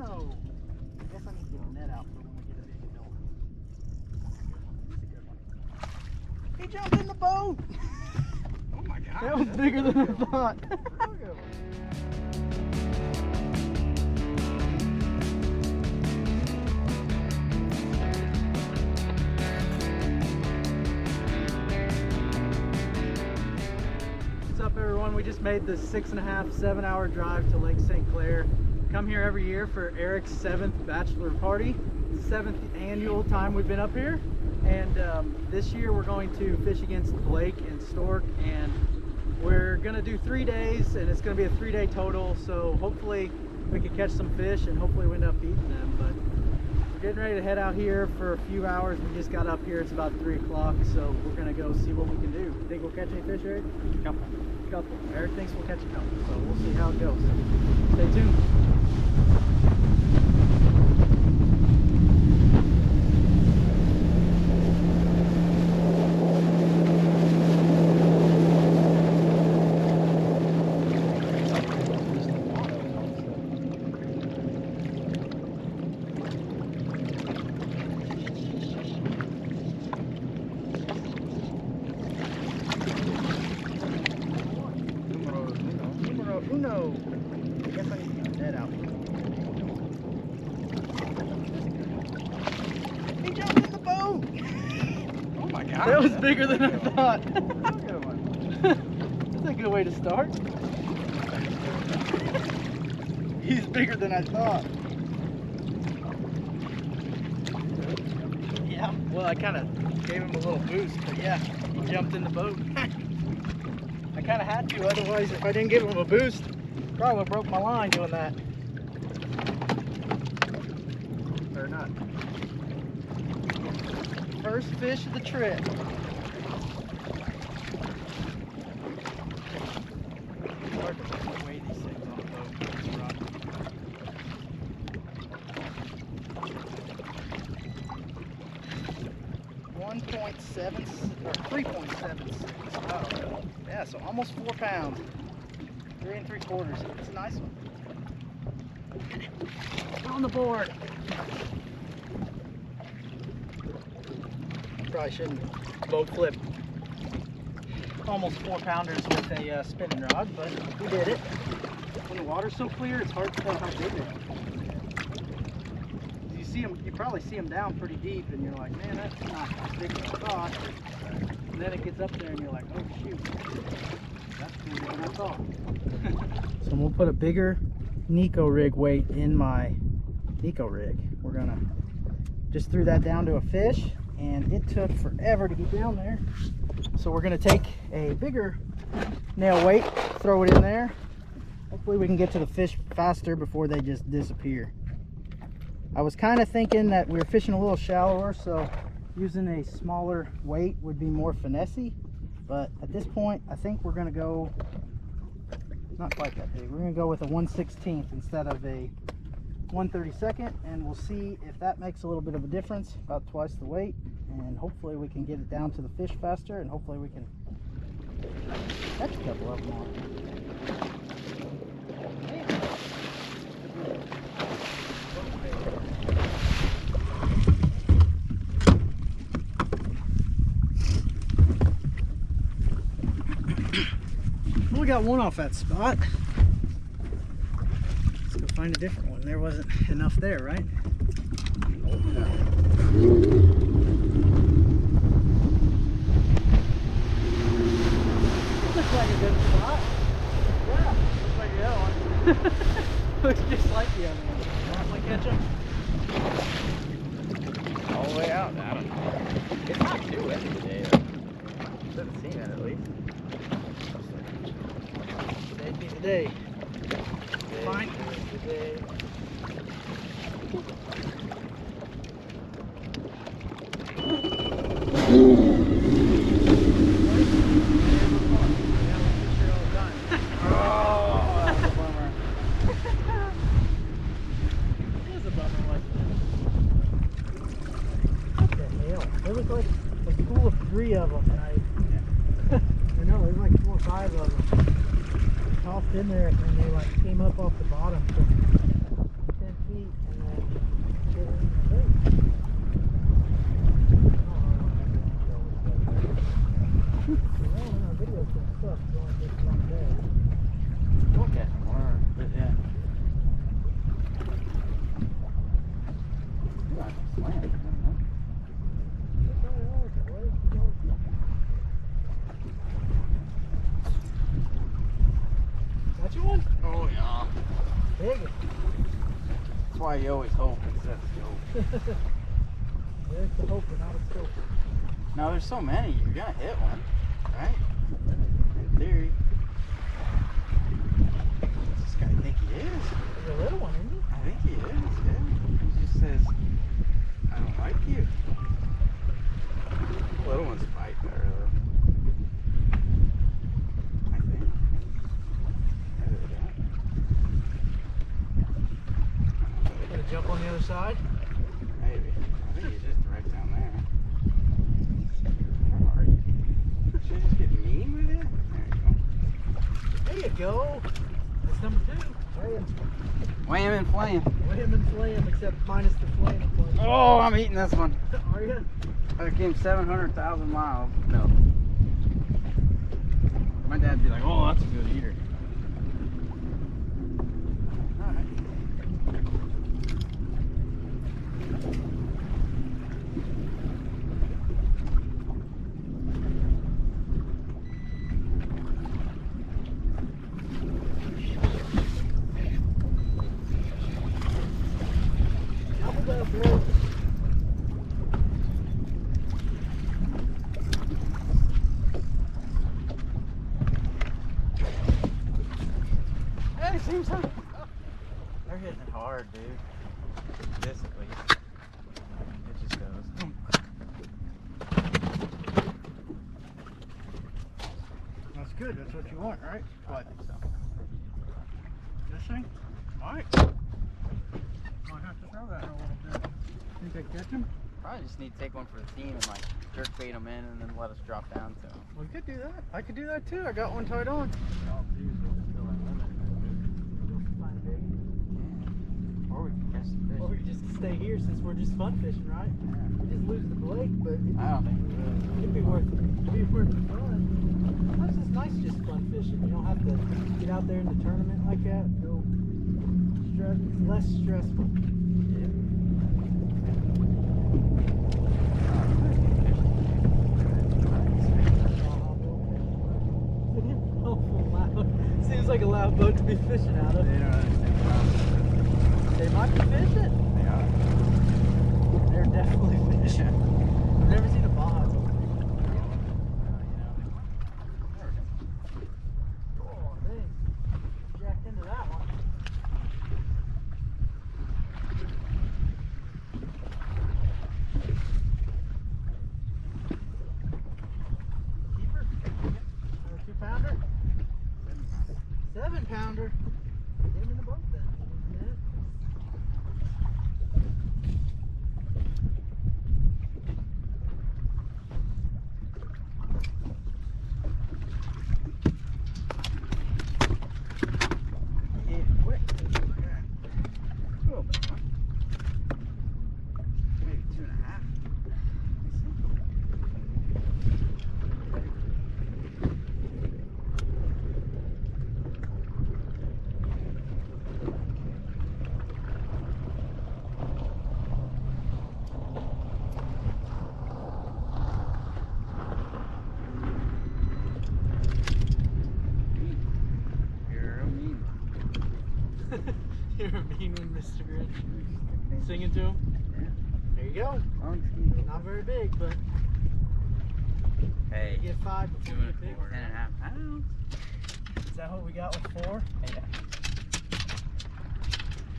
no. I guess I need to get the net out for when we get a big adult. That's a good one. He jumped in the boat. Oh my God. That was bigger than I thought. What's up, everyone? We just made the 6.5, 7 hour drive to Lake St. Clair. Come here every year for Eric's 7th bachelor party. 7th annual time we've been up here. And this year we're going to fish against Blake and Stork, and we're gonna do 3 days, and it's gonna be a 3-day total. So hopefully we can catch some fish, and hopefully we end up eating them. But we're getting ready to head out here for a few hours. We just got up here. It's about 3 o'clock, so we're gonna go see what we can do. Think we'll catch any fish, Eric? Couple. Eric thinks we'll catch a couple, so we'll see how it goes. Stay tuned. Uno. I guess I need to get the net out. He jumped in the boat. Oh my God. That was bigger than I thought. That's a good way to start. He's bigger than I thought. Yeah, well, I kind of gave him a little boost, but yeah, he jumped in the boat. I kind of had to, otherwise if I didn't give him a boost, probably would have broke my line doing that. Or not. First fish of the trip. It's hard to weigh these things on a boat. 1.7 or 3.76. Oh, yeah, so almost 4 pounds. 3 3/4. It's a nice one. On the board. Probably shouldn't boat flip almost 4 pounders with a spinning rod, but we did it. When the water's so clear, it's hard to tell how big they are. You see them, you probably see them down pretty deep, and you're like, man, that's not as big as I thought. And then it gets up there, and you're like, oh shoot, that's bigger than I thought. So we'll put a bigger Nico rig weight in my Nico rig. We're gonna just threw that down to a fish, and it took forever to get down there. So we're gonna take a bigger nail weight, throw it in there. Hopefully we can get to the fish faster before they just disappear. I was kind of thinking that we were fishing a little shallower, so using a smaller weight would be more finessey. But at this point, I think we're gonna go, not quite that big. We're gonna go with a 1/16 instead of a 1/32, and we'll see if that makes a little bit of a difference, about twice the weight, and hopefully we can get it down to the fish faster, and hopefully we can catch a couple of them on. We got one off that spot. Let's go find a different one. There wasn't enough there, right? Looks like a good spot. Yeah, looks like the other one. Looks just like the other one. Want to catch him? All the way out, Adam. It's not too wet today. Doesn't seem it, at least. Today'd be the day. Fine. Today. There was like a school of 3 of them, and I know there was like 4 or 5 of them. Tossed in there, and they like came up off the bottom. So 10 feet. why you always hope instead of scope. Yeah, it's a hoper, not a scope. No, there's so many. You're gonna hit one, right? In theory. What's this guy think he is? There's a little one, isn't he? I think he is, yeah. He just says, I don't like you. The little ones fight better, though. I think. Yeah, they don't. Gonna jump on the other side? Maybe. I think he's just right down there. Where are you? Should I just get mean with it? There you go. There you go. That's number 2. Wham and flam. Wham and flam, except minus the flam. Oh, I'm eating this one. Are you? I came 700,000 miles. No. My dad'd be like, oh, that's a good eater. Alright. Doubled up, bro. Hey, seems like they're hitting it hard, dude. This at least. It just goes. That's good. That's what you want, right? I think so. This thing? Alright. Might have to throw that in a little bit. Think I catch him? Probably just need to take one for the team and like jerk bait them in and then let us drop down to them. We could do that. I could do that too. I got one tied on. Oh, dude, we'll fill that limit. Yeah. Or we can catch the fish. Or we could just stay here since we're just fun fishing, right? Yeah. We just lose the Blake, but I don't think we will. it'd be worth the fun. That's just nice, just fun fishing. You don't have to get out there in the tournament like that. Go stress. It's less stressful. Seems like a loud boat to be fishing out of. They don't understand. They might be fishing. They are. They're definitely fishing. I've never seen a baja. Oh, dang. Jacked into that one. Keeper? Another 2-pounder? 7-pounder. Get him in the boat then. Yeah. Yeah, quick. Okay. A little bit, huh? Maybe 2.5. You're a mean one. You're a mean one, Mr. Grinch. Singing to him? Yeah. There you go. Long ski. Not very big, but Hey, you get 5 before you get big. 10.5 pounds. Is that what we got with 4? Yeah.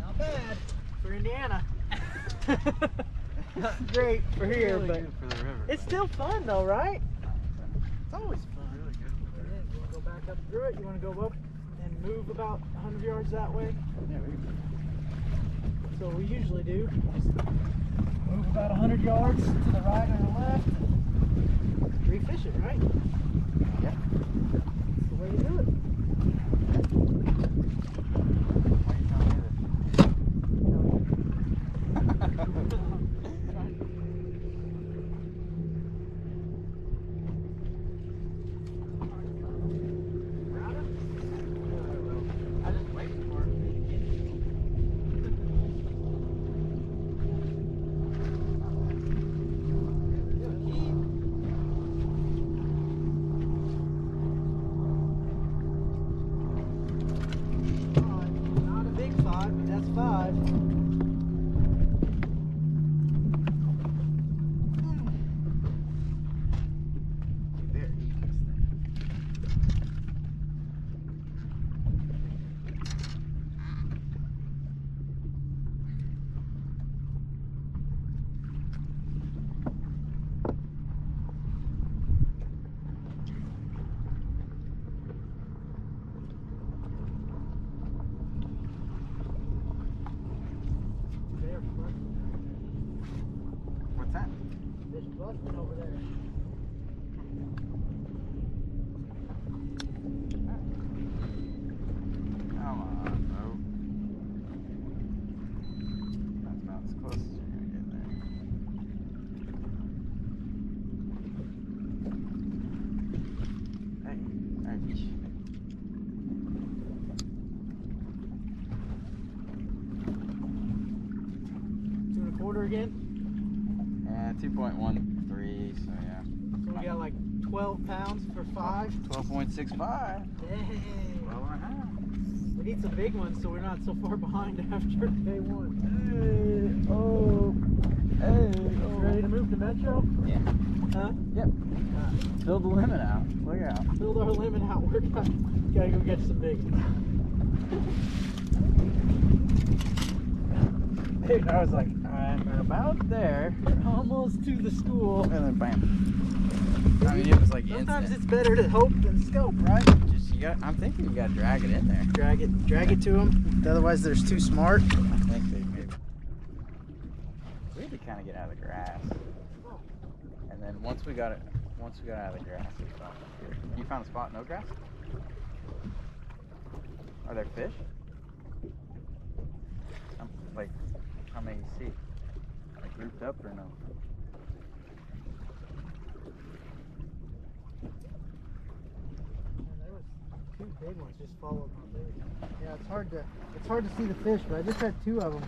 Not bad for Indiana. Not great for here, Really but good for the river. it's still fun though, right? It's always fun. Really good for the river. You want to go back up through it? You want to go up and move about 100 yards that way? Yeah, we So what we usually do, just move about 100 yards to the right or the left and refish it, right? Yeah. That's the way to do it. Why are you telling me I just wait for it. Keep husband over there. Come on, bro. That's about as close as you're gonna get there. Hey, hey. 2.25 again. Yeah, 2.13, so yeah. So we got like 12 pounds for 5. 12.65. Dang. 12 and a half. We need some big ones so we're not so far behind after day 1. Hey, oh, hey, oh. Ready to move to Metro? Yeah. Huh? Yep. Fill the limit out. Look out. Build our limit out. We're gotta go get some big ones. Dude, I was like, I'm about there. Almost to the school. And then bam. I mean, it was like Sometimes instant. it's better to hope than scope, right? Just you got. I'm thinking you gotta drag it in there. Drag it to them. Otherwise, they're too smart. I think they maybe. We had to kind of get out of the grass. And then once we got out of the grass, it was all here. You found a spot, no grass? Are there fish? Like, how many you see? Like grouped up or no? There was 2 big ones just followed my lead. Yeah, it's hard to see the fish, but I just had 2 of them.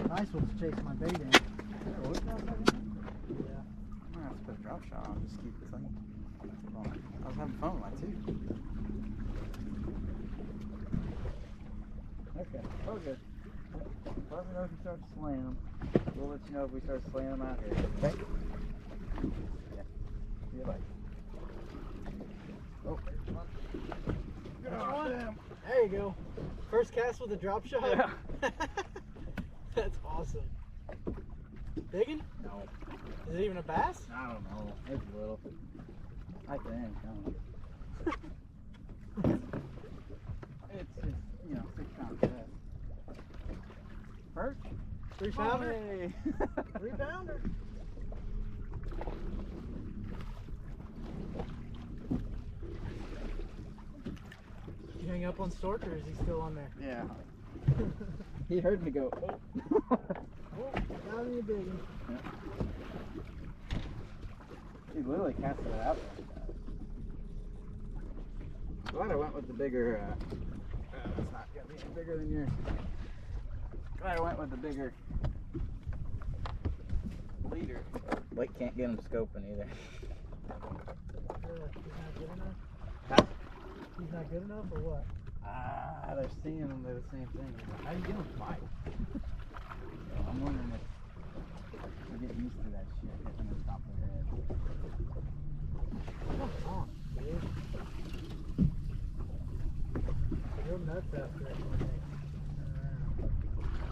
Nice ones chasing my bait in. Yeah. Yeah. I'm gonna have to put a drop shot on, just keep it clean. Well, I was having fun with mine too. Okay, oh good. Let me know if you start slaying them. We'll let you know if we start slaying them out here. Okay? Yeah. See you later. Oh, there's one. One. There you go. First cast with a drop shot? Yeah. That's awesome. Biggin? No. Is it even a bass? I don't know. It's little. I think. I don't know. It's just, 6 pound bass. Perch? 3 pounder? Hey. 3 pounder. Did you hang up on Stork or is he still on there? Yeah. He heard me go, oh. Oh, got me a big one. Yeah. He literally casted it out there. Glad I went with the bigger, it's not gonna be any bigger than yours. Glad I went with the bigger leader. Blake can't get him scoping either. He's not good enough? Huh? He's not good enough or what? They're seeing them, they're the same thing. How do you get them to fight? I'm wondering if they get used to that shit hitting the top of their head. Come on, dude. Real nuts after it.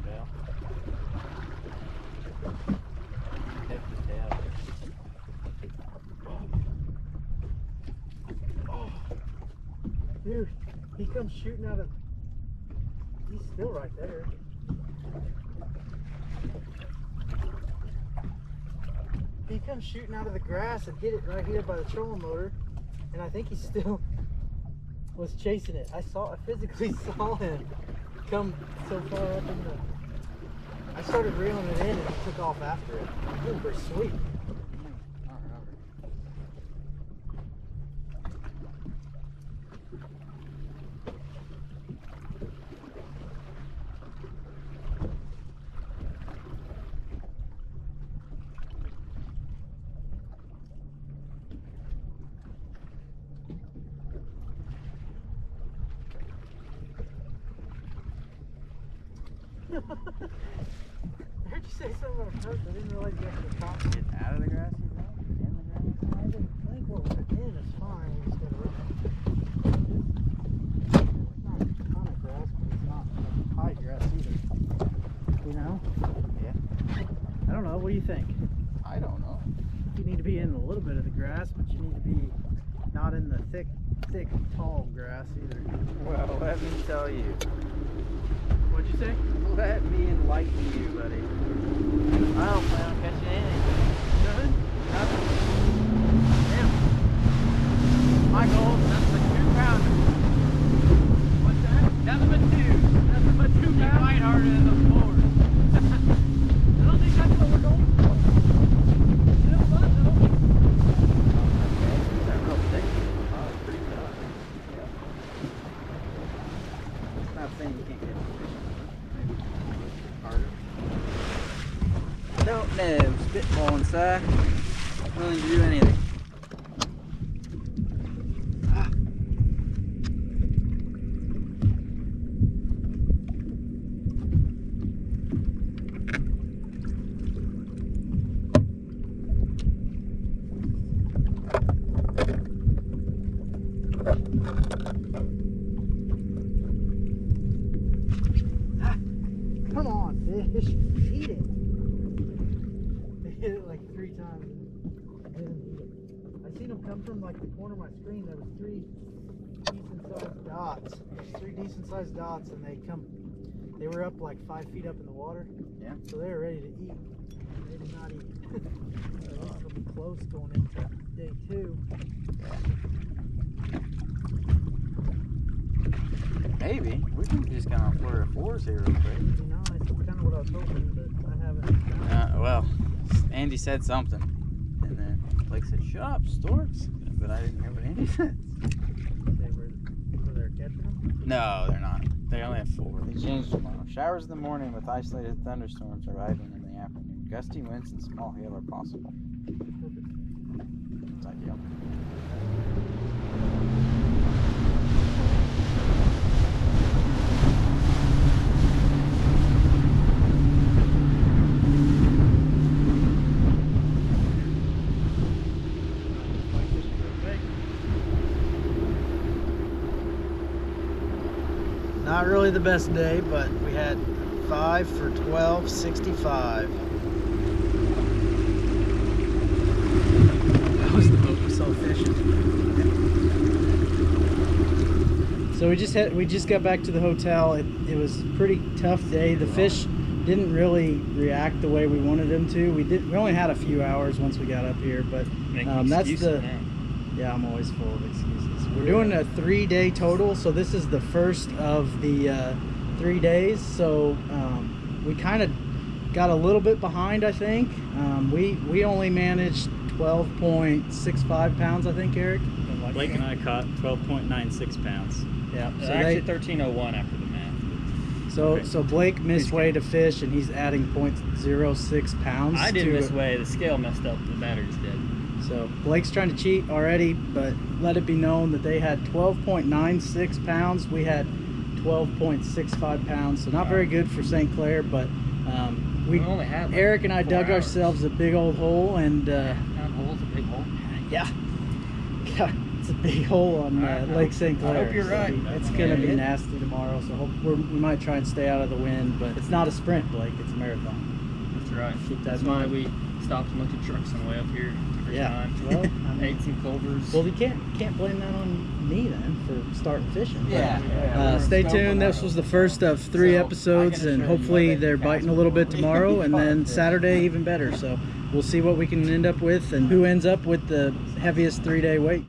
Tail. Hit the tail. Oh. Dude, he comes shooting out of. He's still right there. He comes shooting out of the grass and hit it right here by the trolling motor, and I think he still was chasing it. I physically saw him come so far up in the. I started reeling it in and he took off after it. Super sweet. I heard you say something about a perch. I didn't realize you had to top. Get out of the grass, you think? In the grass? I think what we're in is fine. We just gotta run it. It's not a ton of grass, but it's not high grass either. You know? Yeah. I don't know. What do you think? I don't know. You need to be in a little bit of the grass, but you need to be not in the thick, tall grass either. Well, let me tell you. What'd you say? Let me enlighten you, buddy. I don't plan on catching anything. fish eat it. They hit it like 3 times and didn't eat it. I seen them come from like the corner of my screen. There was 3 decent sized dots, and they were up like 5 feet up in the water. Yeah. So they were ready to eat. They did not eat. It'll be close going into day 2. Maybe. We can just kind of Florida 4s here real quick. It'd be nice. That's kind of what I was hoping, but I haven't. Well, Andy said something. And then Blake said, "Shut up, Storks." But I didn't hear what Andy said. They're catching them? No, they're not. They only have 4. They changed tomorrow. Showers in the morning with isolated thunderstorms arriving in the afternoon. Gusty winds and small hail are possible. Perfect. It's ideal. Not really the best day, but we had 5 for 12, 65. That was the boat was so efficient. So we just got back to the hotel. It was a pretty tough day. The fish didn't really react the way we wanted them to. We only had a few hours once we got up here, but that's the. Yeah, I'm always full of excuses. We're doing a 3-day total, so this is the first of the 3 days. So we kind of got a little bit behind, I think. We only managed 12.65 pounds, I think, Eric. Blake and I caught 12.96 pounds. Yeah. So actually 13.01 after the math. So Blake misweighed a fish, and he's adding 0.06 pounds. I didn't misweigh. The scale messed up. The batteries did. So Blake's trying to cheat already, but let it be known that they had 12.96 pounds. We had 12.65 pounds, so not very good for St. Clair, but we only had Eric and I dug ourselves a big old hole, and hole's a big hole. yeah, it's a big hole on Lake St. Clair. I hope you're right. It's gonna be nasty tomorrow, so we might try and stay out of the wind, but it's not a sprint, Blake. It's a marathon. That's right. Keep that That's in why mind. we stopped and looked at trucks on the way up here. Yeah. Well, I mean, ate some clovers. well, you can't blame that on me then for starting fishing. Yeah. Stay tuned. This was the first of 3 episodes, and hopefully they're biting a little bit tomorrow, and then Saturday even better. So we'll see what we can end up with and who ends up with the heaviest 3-day weight.